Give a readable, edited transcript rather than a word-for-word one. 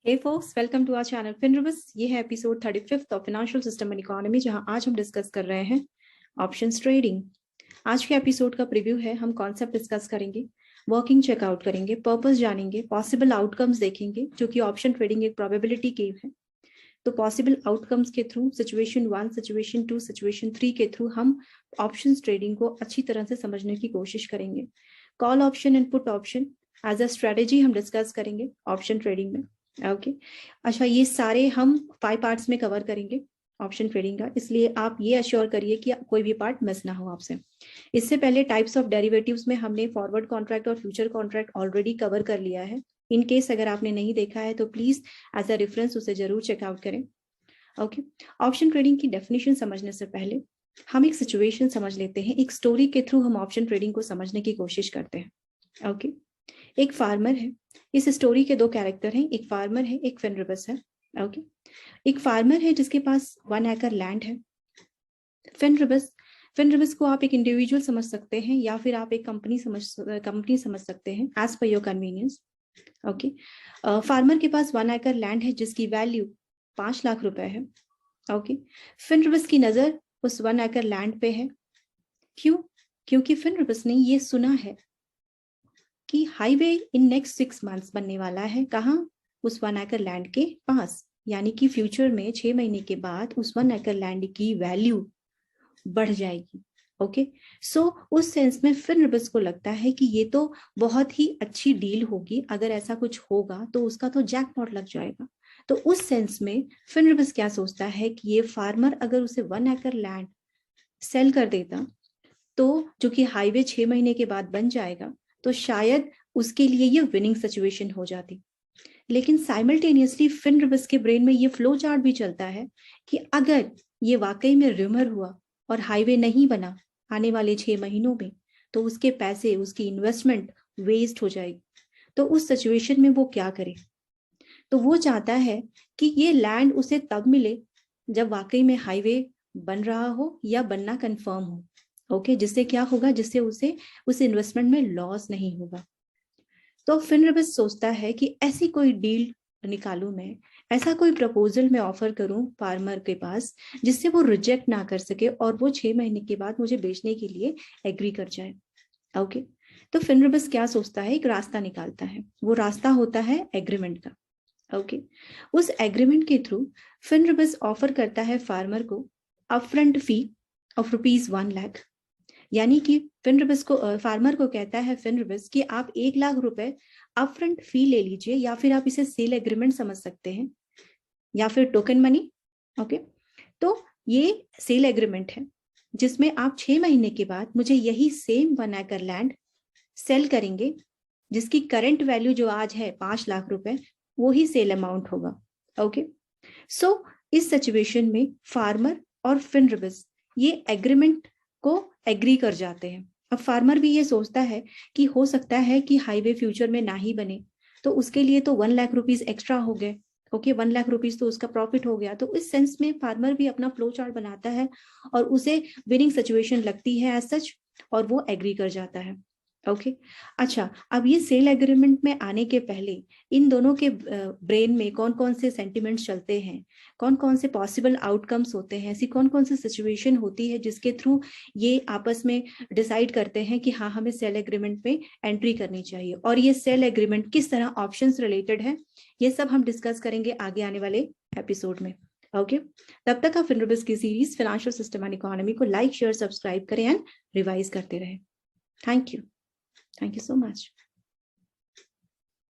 Hey folks, welcome to our channel FinRibus। ये है episode 35 of financial system and economy, जहां आज हम डिस्कस कर रहे हैं ऑप्शंस ट्रेडिंग। आज के एपिसोड का प्रीव्यू है। हम कॉन्सेप्ट डिस्कस करेंगे, वर्किंग चेकआउट करेंगे, पर्पस जानेंगे, पॉसिबल आउटकम्स देखेंगे, जो कि ऑप्शन ट्रेडिंग एक प्रोबेबिलिटी गेम है। तो पॉसिबल आउटकम्स के थ्रू सिचुएशन 1, सिचुएशन 2, सिचुएशन 3 के थ्रू हम ऑप्शंस ट्रेडिंग को अच्छी तरह से समझने की कोशिश करेंगे। Call option and put option as a strategy हम डिस्कस करेंगे ऑप्शन ट्रेडिंग में। ओके अच्छा, ये सारे हम 5 पार्ट्स में कवर करेंगे ऑप्शन ट्रेडिंग का, इसलिए आप ये अश्योर करिए कि कोई भी पार्ट मिस ना हो आपसे। इससे पहले टाइप्स ऑफ डेरिवेटिव्स में हमने फॉरवर्ड कॉन्ट्रैक्ट और फ्यूचर कॉन्ट्रैक्ट ऑलरेडी कवर कर लिया है। इन केस अगर आपने नहीं देखा है तो प्लीज एज अ रेफरेंस उसे जरूर चेकआउट करें। ओके, ऑप्शन ट्रेडिंग की डेफिनेशन समझने से पहले हम एक सिचुएशन समझ लेते हैं। एक स्टोरी के थ्रू हम ऑप्शन ट्रेडिंग को समझने की कोशिश करते हैं। ओके, एक फार्मर है। इस स्टोरी के 2 कैरेक्टर हैं, एक फार्मर है, एक फिनरिबस है। ओके, एक फार्मर है जिसके पास 1 एकड़ लैंड है। फिनरिबस को आप एक इंडिविजुअल समझ सकते हैं या फिर आप एक कंपनी समझ सकते हैं, as per your convenience. Okay, farmer के पास 1 एकड़ लैंड है जिसकी वैल्यू 5 लाख रुपए है। ओके, फिनरिबस की नजर उस 1 एकड़ लैंड पे है। क्यों? क्योंकि फिनरिबस ने ये सुना है कि हाईवे इन नेक्स्ट 6 मंथ्स बनने वाला है। कहाँ? उस 1 एकड़ लैंड के पास, यानी कि फ्यूचर में 6 महीने के बाद उस 1 एकड़ लैंड की वैल्यू बढ़ जाएगी। ओके, सो उस सेंस में फिनरिबस को लगता है कि ये तो बहुत ही अच्छी डील होगी। अगर ऐसा कुछ होगा तो उसका तो जैकपॉट लग जाएगा। तो उस सेंस में फिनरिबस क्या सोचता है कि ये फार्मर अगर उसे 1 एकड़ लैंड सेल कर देता, तो जो कि हाईवे 6 महीने के बाद बन जाएगा, तो शायद उसके लिए ये विनिंग सिचुएशन हो जाती। लेकिन साइमल्टेनियसली फिनरिबस के ब्रेन में ये फ्लो चार्ट भी चलता है कि अगर ये वाकई में रिमर हुआ और हाईवे नहीं बना आने वाले 6 महीनों में, तो उसके पैसे, उसकी इन्वेस्टमेंट वेस्ट हो जाएगी। तो उस सिचुएशन में वो क्या करे? तो वो चाहता है कि ये लैंड उसे तब मिले जब वाकई में हाईवे बन रहा हो या बनना कंफर्म हो। ओके, जिससे क्या होगा? जिससे उसे उस इन्वेस्टमेंट में लॉस नहीं होगा। तो फिनरिबस सोचता है कि ऐसी कोई डील निकालूं मैं, ऐसा कोई प्रपोजल मैं ऑफर करूं फार्मर के पास जिससे वो रिजेक्ट ना कर सके और वो 6 महीने के बाद मुझे बेचने के लिए एग्री कर जाए। ओके, तो फिनरिबस क्या सोचता है? एक रास्ता निकालता है। वो रास्ता होता है एग्रीमेंट का। ओके, उस एग्रीमेंट के थ्रू फिनरिबस ऑफर करता है फार्मर को अपफ्रंट फी ऑफ ₹1 लाख। यानी कि फिनरिबस को फार्मर को कहता है फिनरिबस कि आप 1 लाख रुपए अपफ्रंट फी ले लीजिए, या फिर आप इसे सेल एग्रीमेंट समझ सकते हैं, या फिर टोकन मनी। ओके, तो ये सेल एग्रीमेंट है जिसमें आप 6 महीने के बाद मुझे यही सेम 1 एकड़ लैंड सेल करेंगे, जिसकी करंट वैल्यू जो आज है 5 लाख रुपए, वो ही सेल अमाउंट होगा। ओके, सो इस सिचुएशन में फार्मर और फिनरिबस ये एग्रीमेंट को एग्री कर जाते हैं। अब फार्मर भी ये सोचता है कि हो सकता है कि हाईवे फ्यूचर में ना ही बने, तो उसके लिए तो 1 लाख रुपीज एक्स्ट्रा हो गए। ओके, 1 लाख रुपीज तो उसका प्रॉफिट हो गया। तो इस सेंस में फार्मर भी अपना फ्लो चार्ट बनाता है और उसे विनिंग सिचुएशन लगती है एज सच, और वो एग्री कर जाता है। ओके, अच्छा, अब ये सेल एग्रीमेंट में आने के पहले इन दोनों के ब्रेन में कौन कौन से सेंटिमेंट्स चलते हैं, कौन कौन से पॉसिबल आउटकम्स होते हैं, ऐसी कौन कौन सी सिचुएशन होती है जिसके थ्रू ये आपस में डिसाइड करते हैं कि हाँ, हमें सेल एग्रीमेंट में एंट्री करनी चाहिए, और ये सेल एग्रीमेंट किस तरह ऑप्शंस रिलेटेड है, ये सब हम डिस्कस करेंगे आगे आने वाले एपिसोड में। ओके, तब तक आप फिनरिबस की series financial system and economy को लाइक, शेयर, सब्सक्राइब करें एंड रिवाइज करते रहें। Thank you so much.